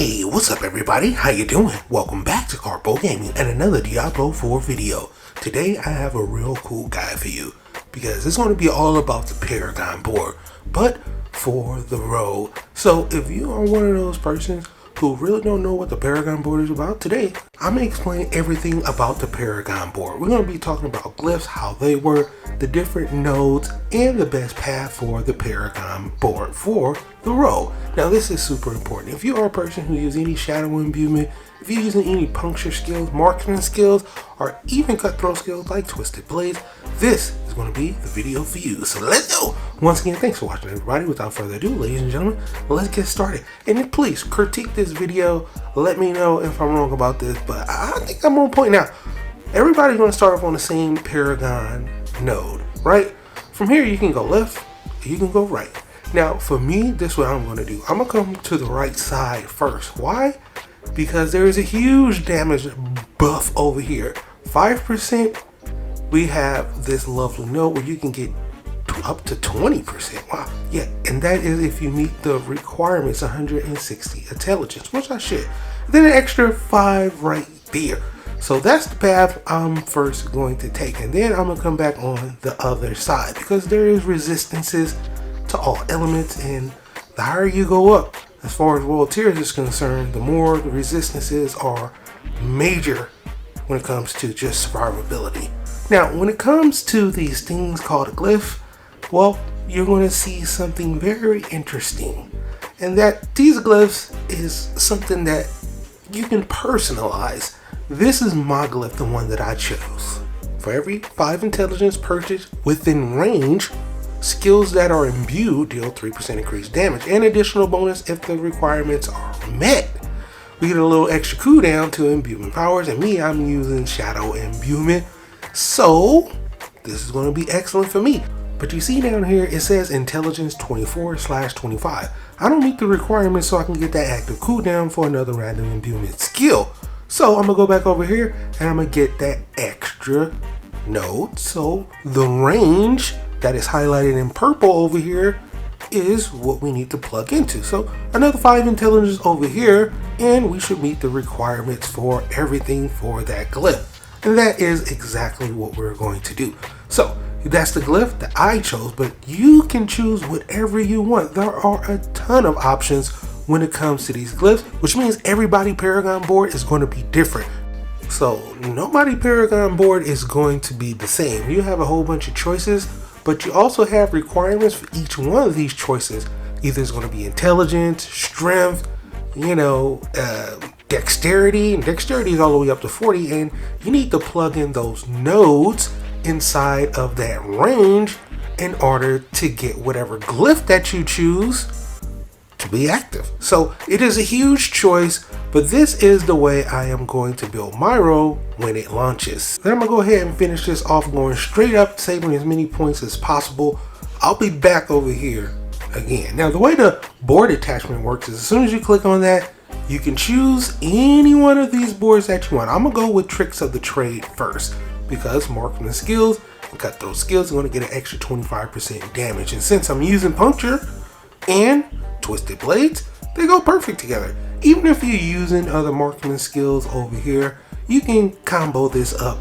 Hey, what's up everybody? How you doing? Welcome back to Karpo Gaming and another Diablo 4 video. Today I have a real cool guide for you because it's going to be all about the Paragon board, but for the road. So if you are one of those persons who really don't know what the Paragon board is about, today I'm going to explain everything about the Paragon board. We're going to be talking about glyphs, how they work, the different nodes, and the best path for the Paragon board for the road. Now this is super important. If you are a person who uses any shadow imbuement, if you're using any puncture skills, marksman skills, or even cutthroat skills like twisted blades, this is going to be the video for you. So let's go! Once again, thanks for watching everybody. Without further ado, ladies and gentlemen, let's get started. And then please critique this video. Let me know if I'm wrong about this, but I think I'm on point now. Everybody's going to start off on the same Paragon node, right? From here you can go left, you can go right. Now for me, this is what I'm going to do. I'm going to come to the right side first. Why? Because there is a huge damage buff over here. 5%, we have this lovely node where you can get up to 20%. Wow. Yeah, and that is if you meet the requirements, 160 intelligence, which I should. Then an extra 5 right there. So that's the path I'm first going to take, and then I'm going to come back on the other side because there is resistances to all elements, and the higher you go up as far as world tiers is concerned, the more the resistances are major when it comes to just survivability. Now when it comes to these things called a glyph, well, you're going to see something very interesting, and that these glyphs is something that you can personalize. This is my glyph, the one that I chose. For every 5 intelligence purchased within range, skills that are imbued deal 3% increased damage and additional bonus if the requirements are met. We get a little extra cooldown to imbuement powers, and me, I'm using shadow imbuement, so this is going to be excellent for me. But you see down here it says intelligence 24/25. I don't meet the requirements, so I can get that active cooldown for another random imbuement skill. So I'm gonna go back over here and I'm gonna get that extra node. So the range that is highlighted in purple over here is what we need to plug into. So another 5 intelligence over here, and we should meet the requirements for everything for that glyph. And that is exactly what we're going to do. So that's the glyph that I chose, but you can choose whatever you want. There are a ton of options when it comes to these glyphs, which means everybody Paragon board is going to be different. So nobody Paragon board is going to be the same. You have a whole bunch of choices, but you also have requirements for each one of these choices. Either it's going to be intelligence, strength, dexterity, and dexterity is all the way up to 40, and you need to plug in those nodes inside of that range in order to get whatever glyph that you choose to be active. So it is a huge choice, but this is the way I am going to build my road when it launches. Then I'm gonna go ahead and finish this off going straight up, saving as many points as possible. I'll be back over here again. Now the way the board attachment works is as soon as you click on that, you can choose any one of these boards that you want. I'm gonna go with tricks of the trade first because marksman skills and cutthroat skills are gonna get an extra 25% damage. And since I'm using puncture and twisted blades, they go perfect together. Even if you're using other marksman skills over here, you can combo this up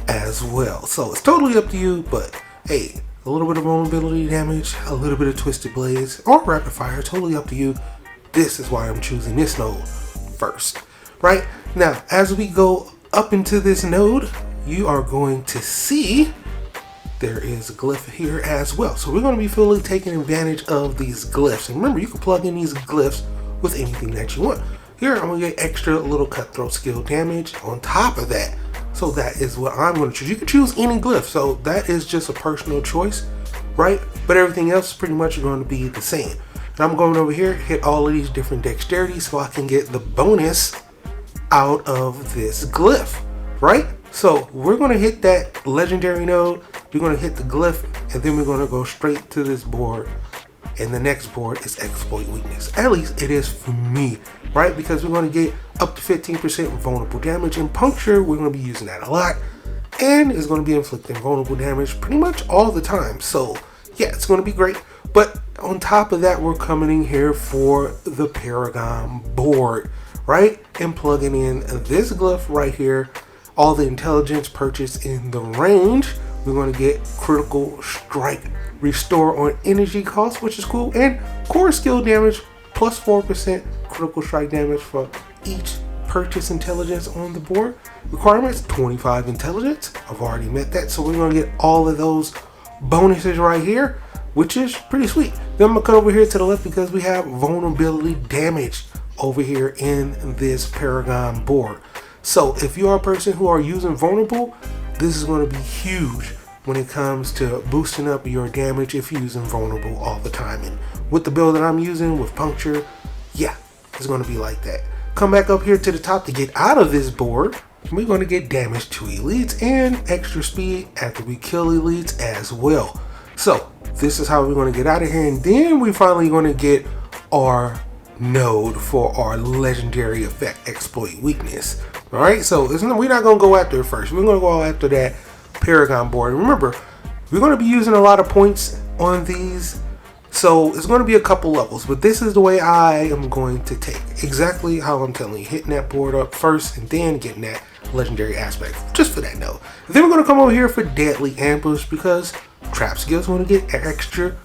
as well. So it's totally up to you, but hey, a little bit of vulnerability damage, a little bit of twisted blades, or rapid fire, totally up to you. This is why I'm choosing this node first, right? Now, as we go up into this node, you are going to see there is a glyph here as well. So we're going to be fully taking advantage of these glyphs. And remember, you can plug in these glyphs with anything that you want. Here, I'm going to get extra little cutthroat skill damage on top of that. So that is what I'm going to choose. You can choose any glyph. So that is just a personal choice, right? But everything else is pretty much going to be the same. And I'm going over here, hit all of these different dexterities so I can get the bonus out of this glyph, right? So we're going to hit that legendary node, we're going to hit the glyph, and then we're going to go straight to this board. And the next board is exploit weakness. At least it is for me, right? Because we're going to get up to 15% vulnerable damage. In puncture, we're going to be using that a lot. And it's going to be inflicting vulnerable damage pretty much all the time. So yeah, it's going to be great. But on top of that, we're coming in here for the Paragon board, right? And plugging in this glyph right here, all the intelligence purchased in the range, we're going to get critical strike restore on energy cost, which is cool, and core skill damage plus 4% critical strike damage for each purchase intelligence on the board. Requirements 25 intelligence. I've already met that, so we're going to get all of those bonuses right here, which is pretty sweet. Then I'm going to cut over here to the left because we have vulnerability damage over here in this Paragon board. So if you are a person who are using vulnerable, this is going to be huge when it comes to boosting up your damage if you're using vulnerable all the time. And with the build that I'm using with puncture, yeah, it's going to be like that. Come back up here to the top to get out of this board. We're going to get damage to elites and extra speed after we kill elites as well. So this is how we're going to get out of here, and then we're finally going to get our node for our legendary effect exploit weakness. All right, so we're not going to go after it first. We're going to go after that Paragon board. Remember, we're going to be using a lot of points on these, so it's going to be a couple levels, but this is the way I am going to take exactly how I'm telling you, hitting that board up first and then getting that legendary aspect just for that note. Then we're going to come over here for deadly ambush because trap skills want to get extra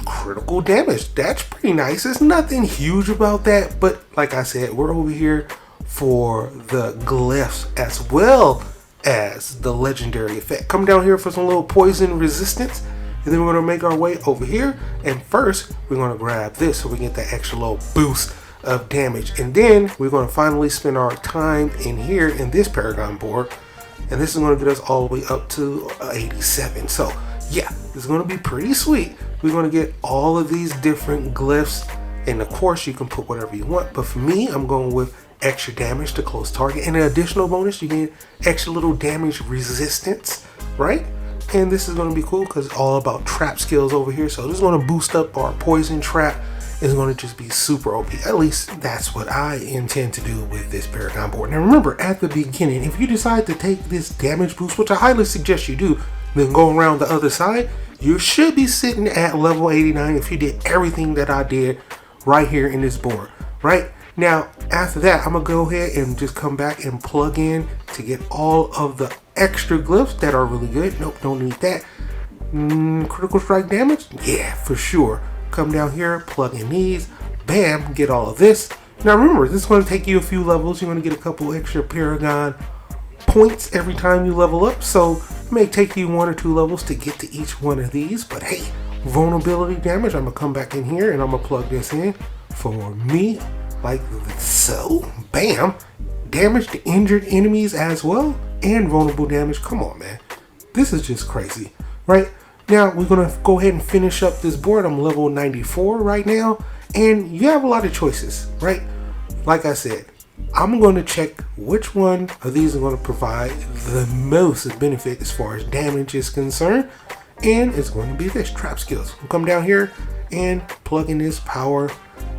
critical damage. That's pretty nice. There's nothing huge about that, but like I said, we're over here for the glyphs as well as the legendary effect. Come down here for some little poison resistance, and then we're going to make our way over here, and first we're going to grab this so we get that extra little boost of damage, and then we're going to finally spend our time in here in this Paragon board, and this is going to get us all the way up to 87. So yeah, it's going to be pretty sweet. We're going to get all of these different glyphs, and of course you can put whatever you want, but for me, I'm going with extra damage to close target, and an additional bonus, you get extra little damage resistance, right? And this is going to be cool because it's all about trap skills over here. So this is going to boost up our poison trap. It's going to just be super OP. At least that's what I intend to do with this Paragon board. Now remember, at the beginning, if you decide to take this damage boost, which I highly suggest you do, then go around the other side, you should be sitting at level 89 if you did everything that I did right here in this board, right? Now, after that, I'm going to go ahead and just come back and plug in to get all of the extra glyphs that are really good. Nope, don't need that. Critical strike damage? Yeah, for sure. Come down here, plug in these. Bam, get all of this. Now remember, this is going to take you a few levels. You're going to get a couple extra Paragon points every time you level up. So it may take you 1 or 2 levels to get to each one of these. But hey, vulnerability damage. I'm going to come back in here and I'm going to plug this in for me. Like so. Bam. Damage to injured enemies as well. And vulnerable damage. Come on, man. This is just crazy. Right? Now, we're going to go ahead and finish up this board. I'm level 94 right now. And you have a lot of choices, right? Like I said, I'm going to check which one of these are going to provide the most benefit as far as damage is concerned. And it's going to be this, trap skills. We'll come down here and plug in this power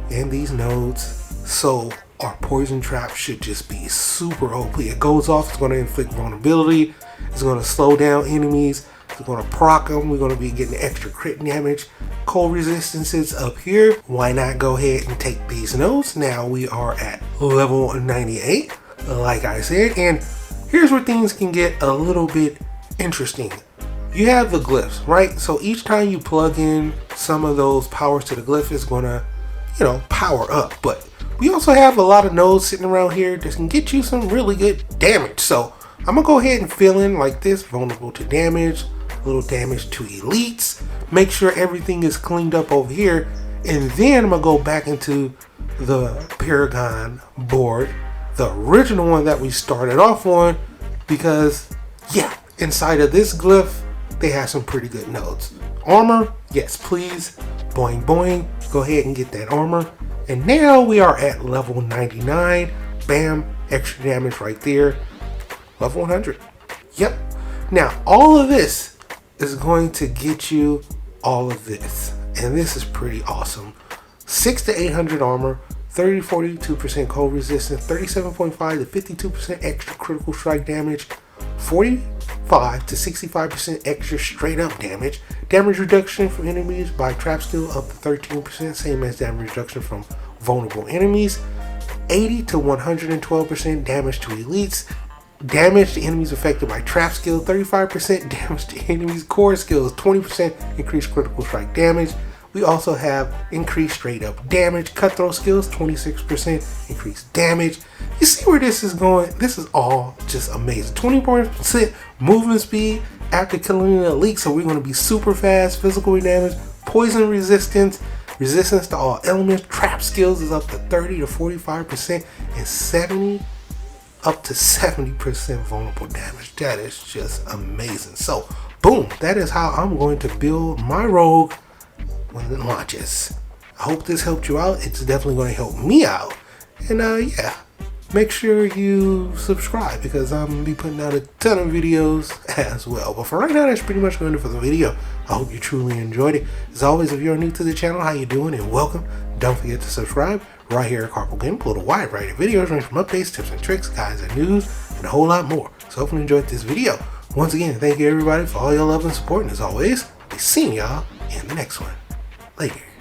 and these nodes. So our poison trap should just be super OP. It goes off, it's going to inflict vulnerability, it's going to slow down enemies, it's going to proc them, we're going to be getting extra crit damage. Cold resistances up here. Why not go ahead and take these nodes? Now we are at level 98, like I said, and here's where things can get a little bit interesting. You have the glyphs, right? So each time you plug in some of those powers to the glyph, is going to, power up, but we also have a lot of nodes sitting around here that can get you some really good damage. So I'm gonna go ahead and fill in like this: vulnerable to damage, little damage to elites. Make sure everything is cleaned up over here, and then I'm gonna go back into the Paragon board, the original one that we started off on, because yeah, inside of this glyph they have some pretty good nodes. Armor, yes please, boing boing, go ahead and get that armor. And now we are at level 99. Bam, extra damage right there. Level 100. Yep. Now, all of this is going to get you all of this. And this is pretty awesome. 6 to 800 armor, 30-42% cold resistance, 37.5 to 52% extra critical strike damage, 45 to 65% extra straight up damage, damage reduction from enemies by trap skill up to 13%, same as damage reduction from vulnerable enemies, 80 to 112% damage to elites, damage to enemies affected by trap skill, 35% damage to enemies core skills, 20% increased critical strike damage. We also have increased straight up damage, cutthroat skills, 26% increased damage. You see where this is going? This is all just amazing. 24% movement speed after killing an elite, so we're going to be super fast. Physical damage, poison resistance, resistance to all elements, trap skills is up to 30 to 45%, and 70 up to 70% vulnerable damage. That is just amazing. So boom, that is how I'm going to build my rogue when it launches. I hope this helped you out. It's definitely going to help me out. And yeah, make sure you subscribe because I'm going to be putting out a ton of videos as well. But for right now, that's pretty much going to do for the video. I hope you truly enjoyed it. As always, if you're new to the channel, how you doing and welcome. Don't forget to subscribe right here at Karpo Gaming. Upload a wide variety of videos ranging from updates, tips and tricks, guides and news, and a whole lot more. So hopefully you enjoyed this video. Once again, thank you everybody for all your love and support. And as always, I'll be seeing y'all in the next one. Later.